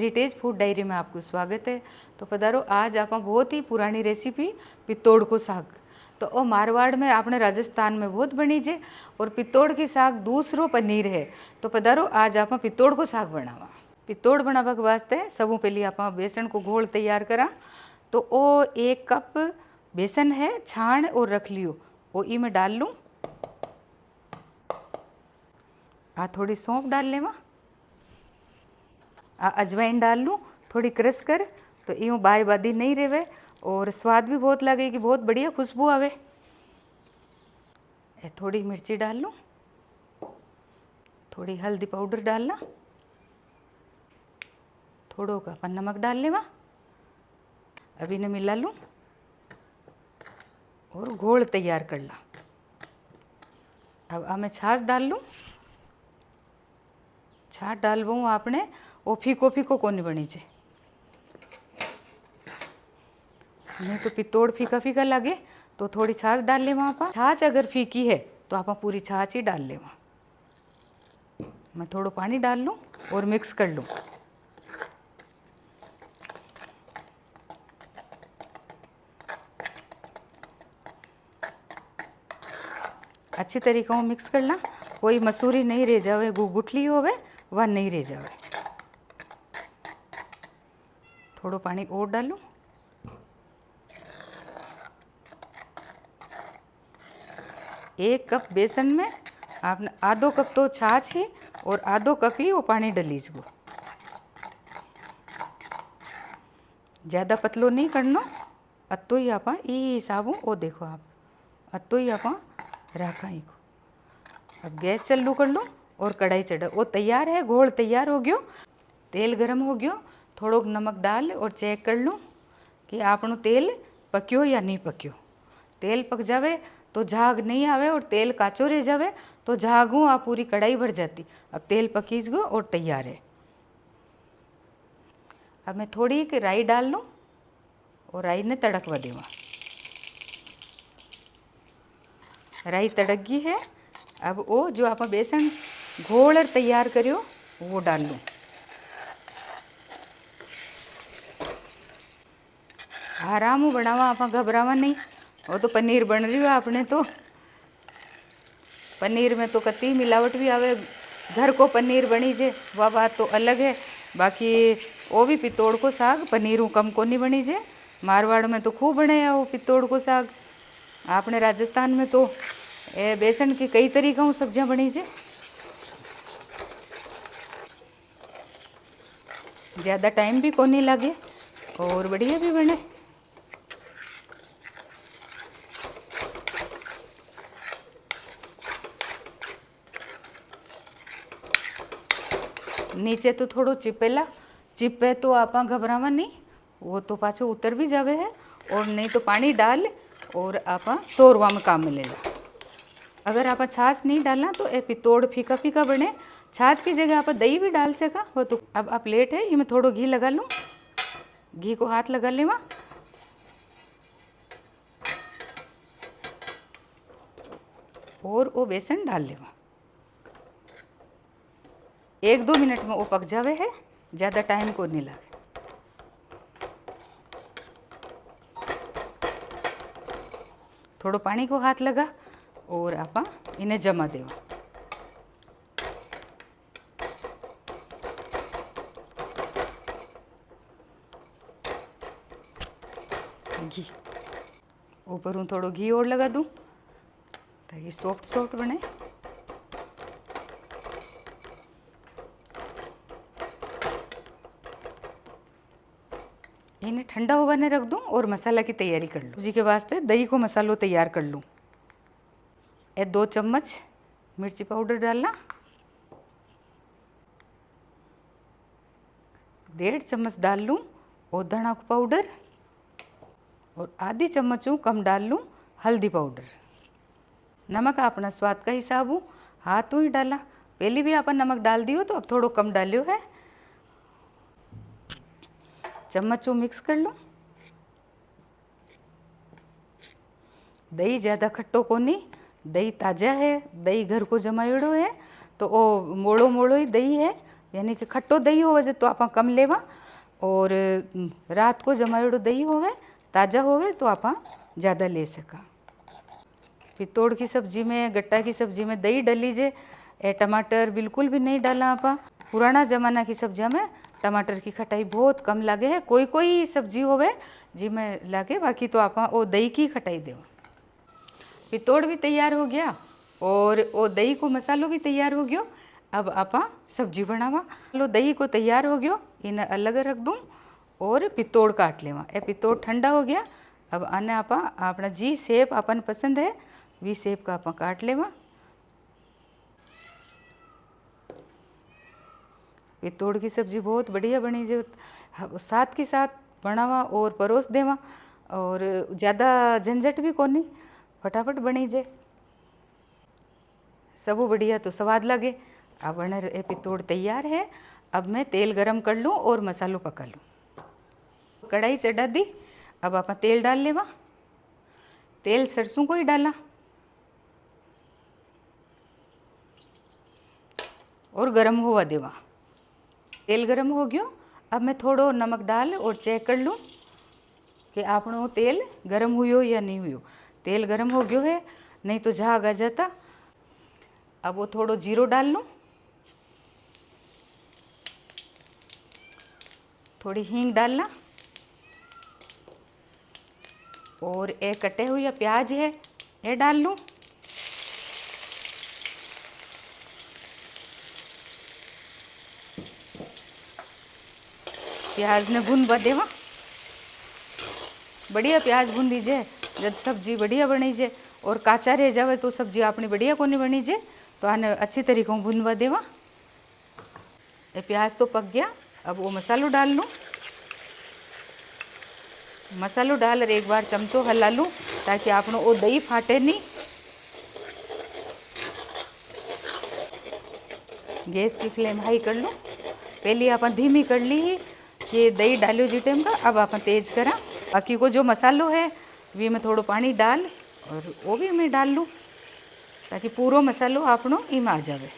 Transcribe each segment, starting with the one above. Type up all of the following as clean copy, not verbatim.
Heritage food diary में आपको स्वागत है। तो पधारो, आज आप बहुत ही पुरानी रेसिपी पित्तोड़ को साग। तो ओ मारवाड़ में आपने राजस्थान में बहुत बनी जे, और पित्तोड़ की साग दूसरो पनीर है। तो पधारो, आज आप पित्तोड़ को साग बनावा। पित्तोड़ बनावा के वास्ते सबू पहले आप बेसन को घोल तैयार करा। तो ओ 1 कप बेसन है, छाण और रख लियो। वो ई में डाल लूँ। आ थोड़ी सौंफ डाल लेवा। अजवाइन डाल लूँ थोड़ी क्रश कर, तो यूँ बाई बादी नहीं रहे और स्वाद भी बहुत लगेगी, बहुत बढ़िया खुशबू आवे। थोड़ी मिर्ची डाल लूँ, थोड़ी हल्दी पाउडर डालना, थोड़ो का अपन नमक डाल लेवा। अब इन्हें मिला लूँ और घोल तैयार कर ला। अब मैं छाछ डाल लूँ। छाछ डालबू आपने वो फीको फीको कोनी बनी चे, नहीं तो पित्तोड़ फीका फीका लगे। तो थोड़ी छाछ डाल ले वहाँ पर। छाछ अगर फीकी है तो आप पूरी छाछ ही डाल ले। मैं थोड़ा पानी डाल लूँ और मिक्स कर लूँ। अच्छी तरीके से मिक्स करना, कोई मसूरी नहीं रह जावे, गुठली होवे वह नहीं रह जावे। थोड़ा पानी और डालूं। एक कप बेसन में आपने आधो कप तो छाछ ही और आधो कप ही वो पानी डलीजगो। ज़्यादा पतलो नहीं करना, अतो ही आप ई हिसाबू। वो देखो आप अतो ही आप रखा ही को। अब गैस चालू कर लो और कढ़ाई चढ़ा। वो तैयार है, घोल तैयार हो गयो, तेल गरम हो गयो। थोड़ो नमक डाल और चेक कर लूँ कि आपनो तेल पक्यो या नहीं पक्यो। तेल पक जावे तो झाग नहीं आवे, और तेल काचो रह जावे तो झागू आ पूरी कढ़ाई भर जाती। अब तेल पकीस गो और तैयार है। अब मैं थोड़ी राई डाल लूँ और राई ने तड़कवा देवा। राई तड़क गई है। अब वो जो आप बेसन घोल तैयार करियो वो डाल लूँ। आराम बनावा, आप घबरावा नहीं। वो तो पनीर बन रही हो आपने। तो पनीर में तो कतई मिलावट भी आवे, घर को पनीर बनी जे वह बात तो अलग है। बाकी वो भी पित्तोड़ को साग पनीर कम को नहीं बनी जे। मारवाड़ में तो खूब बने है वो पित्तोड़ को साग। आपने राजस्थान में तो बेसन की कई तरीक़ों सब्जियां बनी जे। ज़्यादा टाइम भी को नहीं लगे और बढ़िया भी बने। नीचे तो थोड़ो चिपेला चिपे तो आप घबरावा नहीं, वो तो पाछो उतर भी जावे है। और नहीं तो पानी डाल और आप सोरवा में काम में ले ला। अगर आप छाछ नहीं डालना तो ये पित्तोड़ फीका फीका बने। छाछ की जगह आप दही भी डाल सका वो तो। अब आप प्लेट है, इसमें थोड़ो घी लगा लूँ। घी को हाथ लगा लेवा और वो बेसन डाल लेवा। 1-2 मिनट में वो पक जावे है, ज़्यादा टाइम को नहीं लगे। थोड़ो पानी को हाथ लगा और आप इन्हें जमा देवा। घी ऊपर हूँ थोड़ो घी और लगा दूँ ताकि सॉफ्ट सॉफ्ट बने। इन्हें ठंडा होने रख दूँ और मसाला की तैयारी कर लूँ। जी के वास्ते दही को मसालो तैयार कर लूँ। 2 चम्मच मिर्ची पाउडर डालना, 1.5 चम्मच डाल लूँ और धना पाउडर, और आधी चम्मच कम डाल लूँ हल्दी पाउडर। नमक अपना स्वाद का हिसाब हूँ, हाथों ही डाला। पहले भी अपन नमक डाल दियो तो अब थोड़ो कम डालियो है। चम्मच मिक्स कर लो। दही ज़्यादा खट्टो को नहीं, दही ताज़ा है, दही घर को जमायोड़ो है। तो वो मोड़ो मोड़ो ही दही है, यानी कि खट्टो दही होवे तो आप कम लेवा, और रात को जमायोड़ो दही होवे ताज़ा होवे तो आप ज़्यादा ले सका। पितोड़ की सब्जी में, गट्टा की सब्जी में दही डली जे, टमाटर बिल्कुल भी नहीं डाला आप। पुराना ज़माना की सब्जियां में टमाटर की खटाई बहुत कम लागे है, कोई कोई सब्जी होवे जिमें लागे, बाकी तो आप वो दही की खटाई देव। पितोड़ भी तैयार हो गया और वो दही को मसालो भी तैयार हो गयो। अब आप सब्जी बनावा। लो दही को तैयार हो गयो, इन्हें अलग रख दूँ और पितोड़ काट लेवा। ए पितोड़ ठंडा हो गया। अब आने आप अपना जी शेप अपन पसंद है वी शेप का आप काट लेवा। पितोड़ की सब्जी बहुत बढ़िया बनी जे, साथ के साथ बनावा और परोस देवा, और ज़्यादा झंझट भी कोनी, फटाफट बनी जे, सब बढ़िया तो स्वाद लगे। अब ये पितोड़ तैयार है। अब मैं तेल गरम कर लूँ और मसालो पका लूँ। कढ़ाई चढ़ा दी। अब आप तेल डाल लेवा। तेल सरसों को ही डाला और गरम हुआ देवा। तेल गरम हो गयो। अब मैं थोड़ो नमक डाल और चेक कर लूँ कि आपनो तेल गरम हुयो या नहीं हुयो। तेल गरम हो गयो है, नहीं तो झाग आ जाता। अब वो थोड़ो जीरो डाल लूँ, थोड़ी हींग डालना, और एक कटे हुए प्याज है ये डाल लूँ। प्याज ने भून देवा। बढ़िया प्याज भून दीजिए। जब सब्जी बढ़िया बनी जे और काचा रह जावे तो सब्जी अपनी बढ़िया को नहीं बनी जे, तो आने अच्छी तरीके से भूनवा देवा। ये प्याज तो पक गया। अब वो मसालो डाल लूँ। मसालो डाल और एक बार चमचो हला लूँ ताकि आपनो वो दही फाटे नहीं। गैस की फ्लेम हाई कर लो। पहले आप धीमी कर ली ही कि दही डालो जी टाइम का। अब आप तेज करा। बाकी को जो मसालो है वी में थोड़ो पानी डाल और वो भी मैं डाल लूँ ताकि पूरो मसालो आपनो इम आ जावे।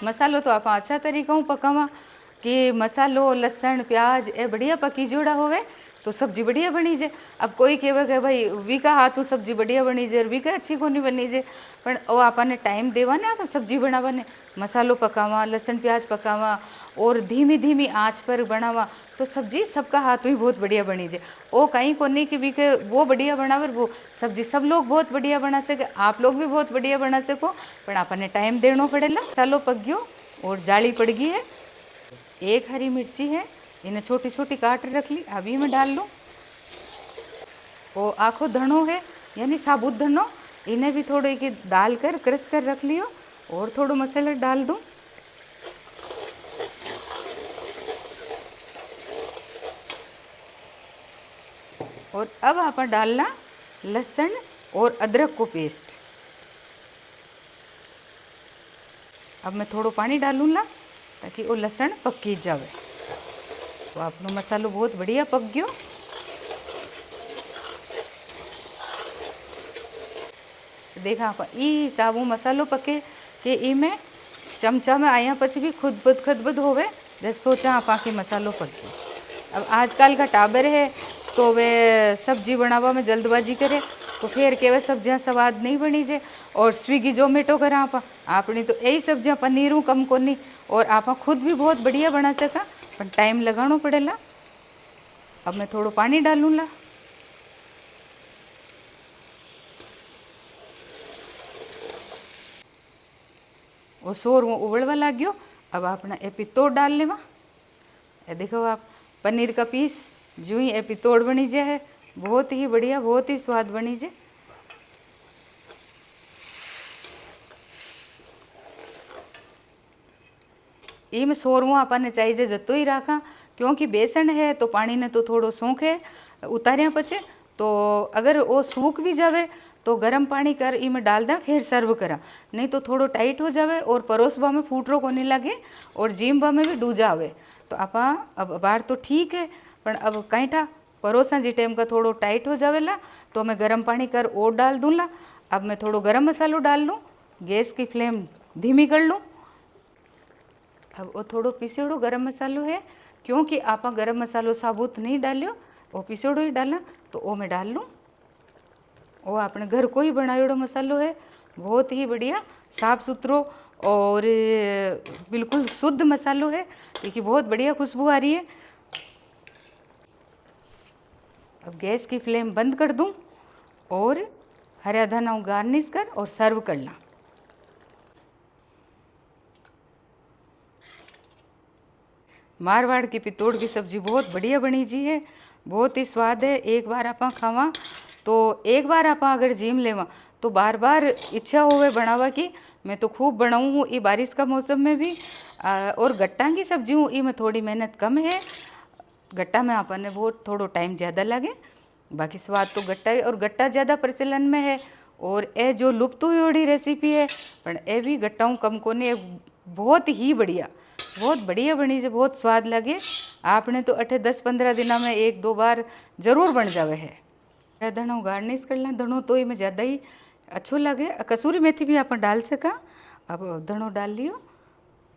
मसालो तो आप अच्छा तरीका पकावा कि मसालो लसन प्याज ए बढ़िया पकी जोड़ा होवे तो सब्जी बढ़िया बनी जे। अब कोई कहे कि भाई वी का हाथों सब्जी बढ़िया बनी जे और वी का अच्छी कोनी बनी जे, पर वो आपने टाइम देवा ने आप सब्जी बनावाने, मसालो पकावा लसन प्याज पकावा और धीमी धीमी आँच पर बनावा तो सब्जी सबका हाथों ही बहुत बढ़िया बनी जे। वो कहीं को नहीं कि वी के वो बढ़िया बनावे वो सब्जी सब लोग बहुत बढ़िया बना सके, आप लोग भी बहुत बढ़िया बना सको, पर आपने टाइम देना पड़ेगा। मसालो पक गयो और जाली पड़ गई है। एक हरी मिर्ची है, इन्हें छोटी छोटी काट रख ली, अभी मैं डाल लूँ। वो आखो धनो है यानी साबुत धनो, इन्हें भी थोड़े की डाल कर क्रश कर रख लियो और थोड़ो मसाला डाल दूँ। और अब आप डालना लहसुन और अदरक को पेस्ट। अब मैं थोड़ो पानी डालूँ ला ताकि वो लहसुन पकी जावे। तो आपनो मसालो बहुत बढ़िया पक गयो। देखा आप ई साबु मसालो पके कि ई में चमचा में आया पछ भी खुद होवे जैसे सोचा आप के मसालो पक गयो। अब आजकल का टाबर है तो वे सब्जी बनावा में जल्दबाजी करे तो फिर के वे सब्जियां स्वाद नहीं बनी जे। और स्विगी जोमेटो करा आप अपनी तो यही सब्जियां पनीर कम कोनी और आप खुद भी बहुत बढ़िया बना सका, पर टाइम लगाना पड़ेला। अब मैं थोड़ो पानी डालूँ ला। वो शोर वो उबलवा लग गयो। अब अपना ए पितोड़ डाल लेवा। ये देखो आप पनीर का पीस जो ही ए पितोड़ बनी जे है, बहुत ही बढ़िया बहुत ही स्वाद बनी जे। इम शोरमो आपने चाहिए जतो ही राखा क्योंकि बेसन है तो पानी ने तो थोड़ो सूख है उतारिया पछे, तो अगर वो सूख भी जावे तो गर्म पानी कर इम डाल दा फिर सर्व करा, नहीं तो थोड़ो टाइट हो जावे और परोसबा में फूटरो को नहीं लगे और जीमबा में भी डूजा आवे। तो आपा अब बार तो ठीक है, पर अब कहीं था परोसा जी टाइम का थोड़ो टाइट हो जावेला तो मैं गर्म पानी कर और डाल दूँला। अब मैं थोड़ो गरम मसालो डाल लूँ गैस की फ्लेम धीमी कर लूँ। अब वो थोड़ो पिसोड़ो गरम मसालो है, क्योंकि आप गरम मसालो साबुत नहीं डालियो, वो पिसोड़ो ही डाला, तो वो मैं डाल लूँ। वो अपने घर को ही बनायोड़ो मसालो है, बहुत ही बढ़िया साफ़ सुथरो और बिल्कुल शुद्ध मसालो है, क्योंकि बहुत बढ़िया खुशबू आ रही है। अब गैस की फ्लेम बंद कर दूं और हरा धना गार्निश कर और सर्व करना। मारवाड़ की पितोड़ की सब्जी बहुत बढ़िया बनी जी है, बहुत ही स्वाद है। एक बार आप खावा तो एक बार आप अगर जिम लेवा तो बार बार इच्छा होवे बनावा की। मैं तो खूब बनाऊँ हूँ ये बारिश का मौसम में भी। और गट्टा की सब्जी हूँ ये में थोड़ी मेहनत कम है, गट्टा में अपन ने बहुत थोड़ो टाइम ज़्यादा लगे, बाकी स्वाद तो गट्टा है। और गट्टा ज़्यादा प्रचलन में है और ये जो लुप्त हुई रेसिपी है, पर ये भी गट्टाऊँ कम को नहीं, बहुत ही बढ़िया, बहुत बढ़िया बनी से बहुत स्वाद लगे। आपने तो अठे 10-15 दिनों में 1-2 बार जरूर बन जावे है। धनो गार्निश कर ला, धनो तो ही में ज़्यादा ही अच्छो लगे। कसूरी मेथी भी आप डाल सका। अब धनो डाल लियो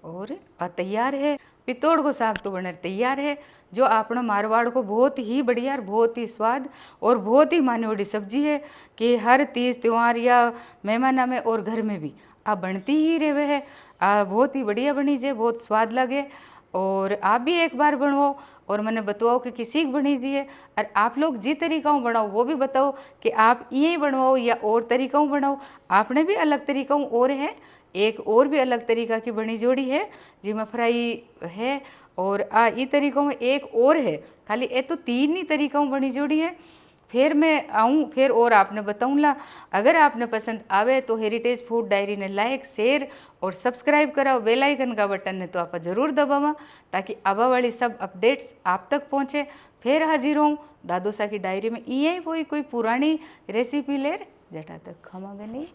और तैयार है पितोड़ को साग तो बने तैयार है, जो अपना मारवाड़ को बहुत ही बढ़िया और बहुत ही स्वाद और बहुत ही मानवड़ी सब्जी है कि हर तीज त्यौहार या मेहमान में और घर में भी आप बनती ही रहे है। बहुत ही बढ़िया बनी जे, बहुत स्वाद लगे। और आप भी एक बार बनवाओ और मैंने बताओ कि किसी की बनी जी है, और आप लोग जी तरीक़ाओं बनाओ वो भी बताओ कि आप ये बनवाओ या और तरीक़ाओं बनाओ। आपने भी अलग तरीक़ाओं और है, एक और भी अलग तरीक़ा की बनी जोड़ी है जिसमें फ्राई है, और ये तरीक़ों में एक और है, खाली ये तो 3 ही तरीक़ों बनी जोड़ी है। फिर मैं आऊँ फिर और आपने बताऊँला। अगर आपने पसंद आवे तो हेरिटेज फूड डायरी ने लाइक शेयर और सब्सक्राइब कराओ, बेल आइकन का बटन ने तो आप ज़रूर दबावा, ताकि आवा वाली सब अपडेट्स आप तक पहुँचे। फिर हाजिर हूँ दादोसा की डायरी में, यही कोई पुरानी रेसिपी लेर जटा तक खमागे नहीं।